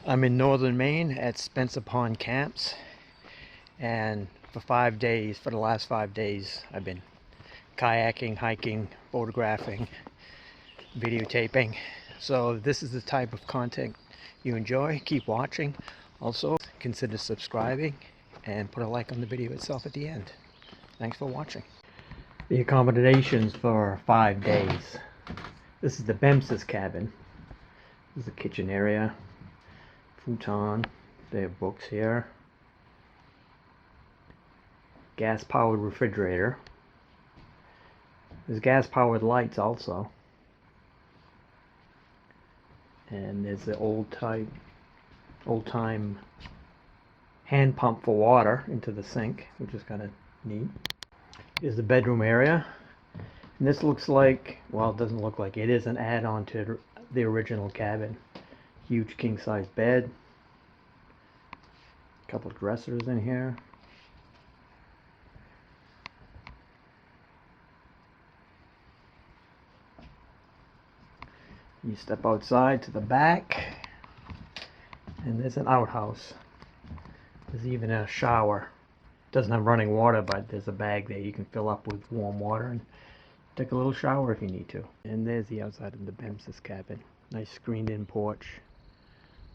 I'm in northern Maine at Spencer Pond Camps, and for the last 5 days, I've been kayaking, hiking, photographing, videotaping. So if this is the type of content you enjoy, keep watching. Also, consider subscribing and put a like on the video itself at the end. Thanks for watching. The accommodations for 5 days. This is the Bemsis cabin. This is the kitchen area. Futon. They have books here. Gas-powered refrigerator. There's gas-powered lights also. And there's the old-time hand pump for water into the sink, which is kind of neat. Here's the bedroom area. And this looks like, well, it doesn't look like, it is an add-on to the original cabin. Huge king-size bed. A couple of dressers in here. You step outside to the back, and there's an outhouse. There's even a shower. Doesn't have running water, but there's a bag there you can fill up with warm water and take a little shower if you need to. And there's the outside of the Bemsis cabin. Nice screened-in porch.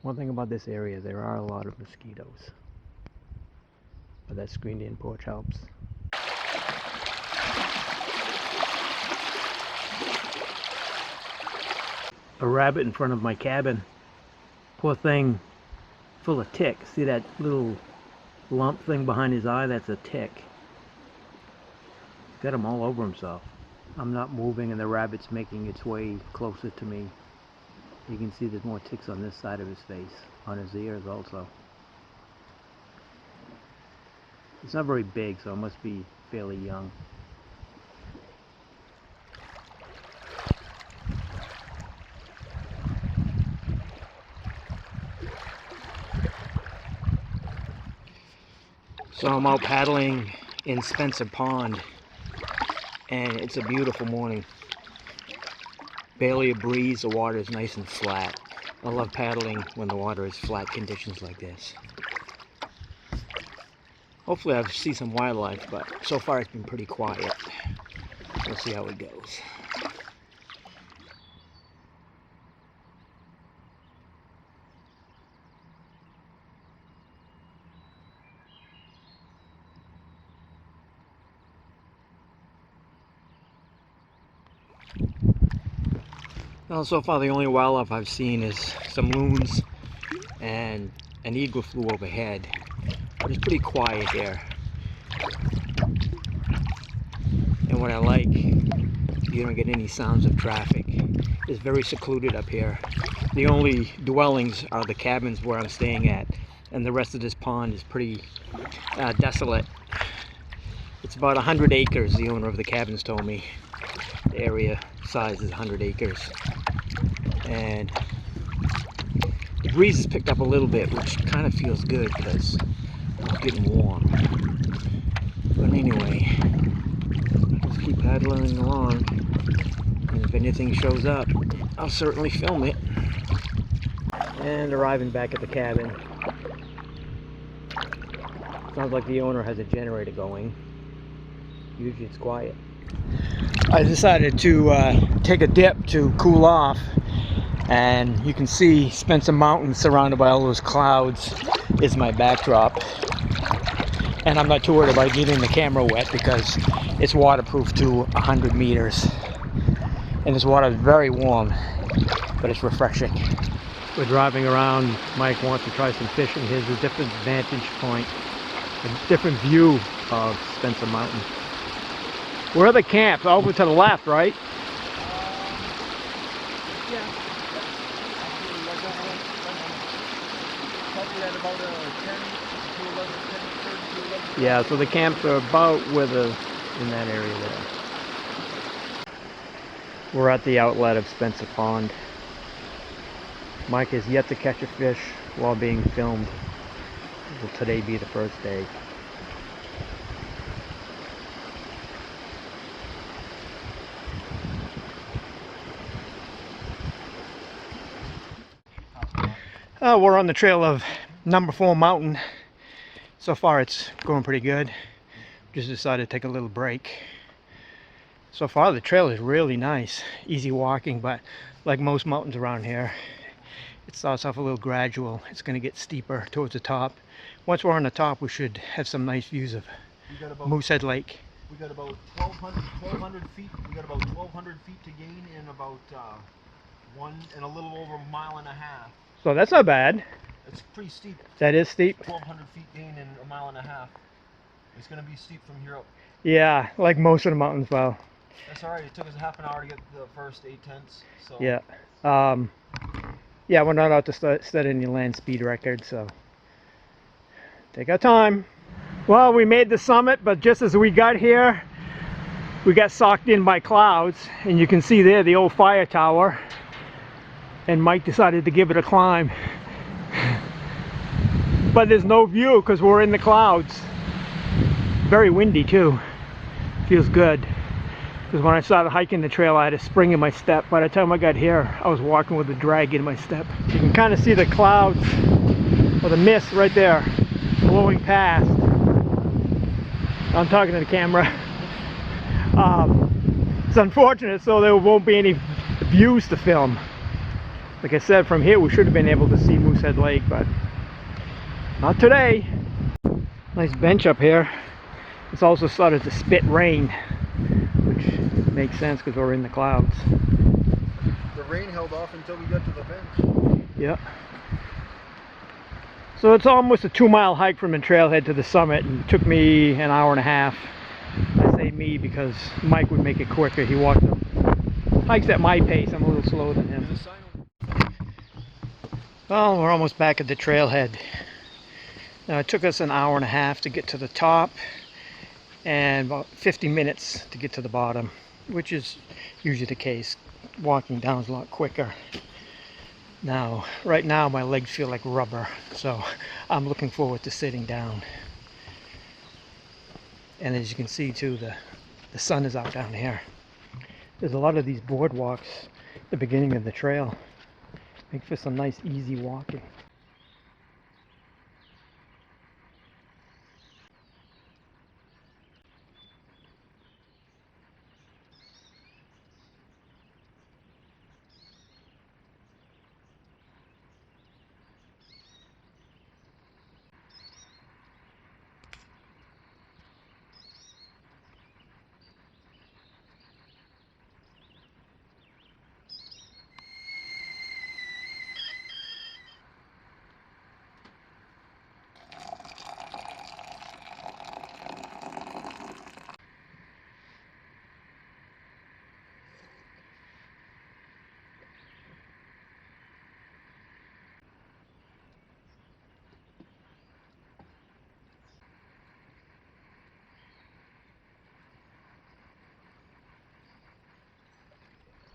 One thing about this area, there are a lot of mosquitoes, but that screened-in porch helps. A rabbit in front of my cabin. Poor thing, full of ticks. See that little lump thing behind his eye? That's a tick. Got him all over himself. I'm not moving and the rabbit's making its way closer to me. You can see there's more ticks on this side of his face, on his ears also. It's not very big, so it must be fairly young. So I'm out paddling in Spencer Pond, and it's a beautiful morning. Barely a breeze, the water is nice and flat. I love paddling when the water is flat conditions like this. Hopefully I'll see some wildlife, but so far it's been pretty quiet. We'll see how it goes. Well, so far the only wildlife I've seen is some loons, and an eagle flew overhead. But it's pretty quiet here. And what I like, you don't get any sounds of traffic. It's very secluded up here. The only dwellings are the cabins where I'm staying at, and the rest of this pond is pretty desolate. It's about 100 acres, the owner of the cabins told me. The area size is 100 acres. And the breeze has picked up a little bit, which kind of feels good because it's getting warm. But anyway, let's keep paddling along, and if anything shows up, I'll certainly film it. And arriving back at the cabin. Sounds like the owner has a generator going. Usually it's quiet. I decided to take a dip to cool off, and you can see Spencer Mountain surrounded by all those clouds is my backdrop. And I'm not too worried about getting the camera wet because it's waterproof to 100 meters. And this water is very warm, but it's refreshing. We're driving around. Mike wants to try some fishing. Here's a different vantage point, a different view of Spencer Mountain. Where are the camps? Over to the left, right? Yeah. Yeah, so the camps are about in that area there. We're at the outlet of Spencer Pond. Mike has yet to catch a fish while being filmed. Will today be the first day? We're on the trail of number 4 mountain. So far it's going pretty good. Just decided to take a little break. So far the trail is really nice. Easy walking, but like most mountains around here, it starts off a little gradual. It's going to get steeper towards the top. Once we're on the top, we should have some nice views of Moosehead Lake. We got about 1,200 feet. We got about 1,200 feet to gain in about a little over a mile and a half. So that's not bad. It's pretty steep. That is steep. 1,200 feet gain in a mile and a half. It's going to be steep from here up. Yeah, like most of the mountains. Well, that's all right. It took us a half an hour to get the first 8/10. So yeah. Yeah, we're not out to set any land speed record, so take our time. Well, we made the summit, but just as we got here, we got socked in by clouds, and you can see there the old fire tower, and Mike decided to give it a climb. But there's no view because we're in the clouds. Very windy too. Feels good. Because when I started hiking the trail, I had a spring in my step. By the time I got here, I was walking with a drag in my step. You can kind of see the clouds, or the mist right there, blowing past. I'm talking to the camera. It's unfortunate, so there won't be any views to film. Like I said, from here we should have been able to see Moosehead Lake, but not today. Nice bench up here. It's also started to spit rain, which makes sense because we're in the clouds. The rain held off until we got to the bench. Yeah. So it's almost a 2-mile hike from the trailhead to the summit, and it took me an hour and a half. I say me because Mike would make it quicker. He walks up, hikes at my pace. I'm a little slower than him. Well, we're almost back at the trailhead. Now, it took us an hour and a half to get to the top, and about 50 minutes to get to the bottom, which is usually the case. Walking down is a lot quicker. Now, right now my legs feel like rubber, so I'm looking forward to sitting down. And as you can see too, the sun is out down here. There's a lot of these boardwalks at the beginning of the trail. Make for some nice easy walking.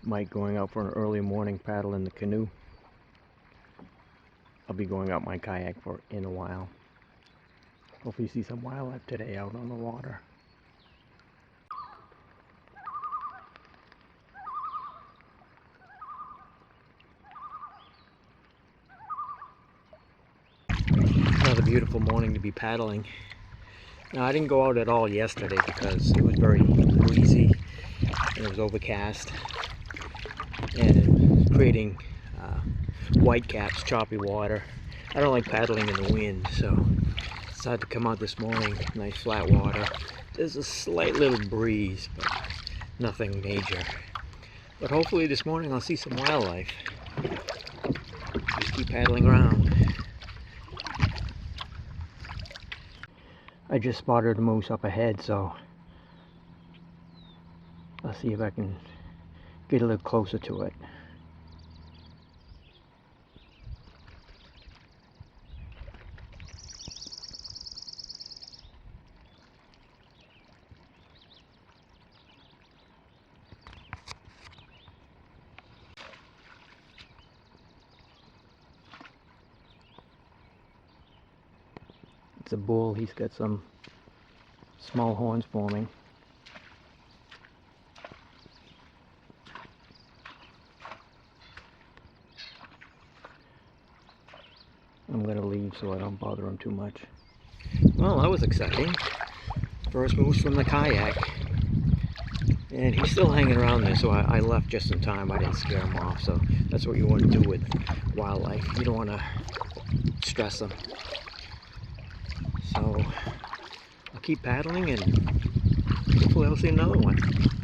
Mike going out for an early morning paddle in the canoe. I'll be going out my kayak in a while. Hopefully see some wildlife today out on the water. Another beautiful morning to be paddling. Now, I didn't go out at all yesterday because it was very breezy and it was overcast, and it was creating white caps, choppy water. I don't like paddling in the wind, so decided to come out this morning. Nice flat water. There's a slight little breeze, but nothing major. But hopefully this morning I'll see some wildlife. Just keep paddling around. I just spotted a moose up ahead, so I'll see if I can get a little closer to it. It's a bull. He's got some small horns forming. I'm gonna leave so I don't bother him too much. Well, that was exciting. First moose from the kayak. And he's still hanging around there, so I left just in time. I didn't scare him off, so that's what you want to do with wildlife. You don't want to stress them. So I'll keep paddling, and hopefully I'll see another one.